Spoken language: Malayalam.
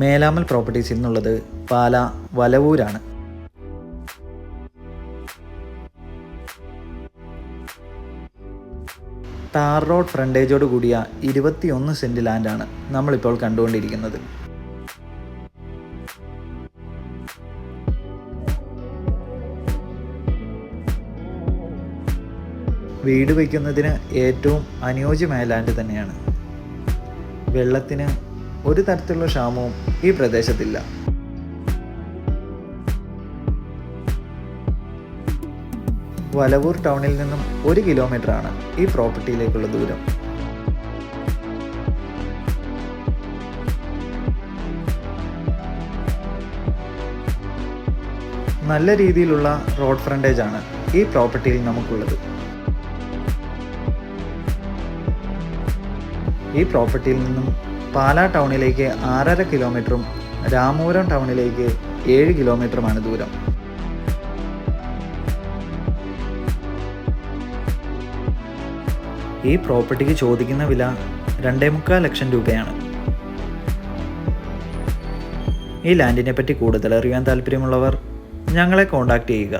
മേലാമൽ പ്രോപ്പർട്ടീസ് എന്നുള്ളത് പാല വലവൂരാണ്. ടാർ റോഡ് ഫ്രണ്ടേജോട് കൂടിയ 21 സെൻറ്റ് ലാൻഡാണ് നമ്മളിപ്പോൾ കണ്ടുകൊണ്ടിരിക്കുന്നത്. വീട് വയ്ക്കുന്നതിന് ഏറ്റവും അനുയോജ്യമായ ലാൻഡ് തന്നെയാണ്. വെള്ളത്തിന് ഒരു തരത്തിലുള്ള ക്ഷാമവും ഈ പ്രദേശത്തില്ല. വലവൂർ ടൗണിൽ നിന്നും 1 കിലോമീറ്ററാണ് ഈ പ്രോപ്പർട്ടിയിലേക്കുള്ള ദൂരം. നല്ല രീതിയിലുള്ള റോഡ് ഫ്രണ്ടേജ് ആണ് ഈ പ്രോപ്പർട്ടിയിൽ നമുക്കുള്ളത്. ഈ പ്രോപ്പർട്ടിയിൽ നിന്നും പാലാ ടൗണിലേക്ക് 6.5 കിലോമീറ്ററും രാമപുരം ടൗണിലേക്ക് 7 കിലോമീറ്ററുമാണ് ദൂരം. ഈ പ്രോപ്പർട്ടിക്ക് ചോദിക്കുന്ന വില 2.25 ലക്ഷം രൂപയാണ്. ഈ ലാൻഡിനെ പറ്റി കൂടുതൽ അറിയാൻ താല്പര്യമുള്ളവർ ഞങ്ങളെ കോൺടാക്റ്റ് ചെയ്യുക.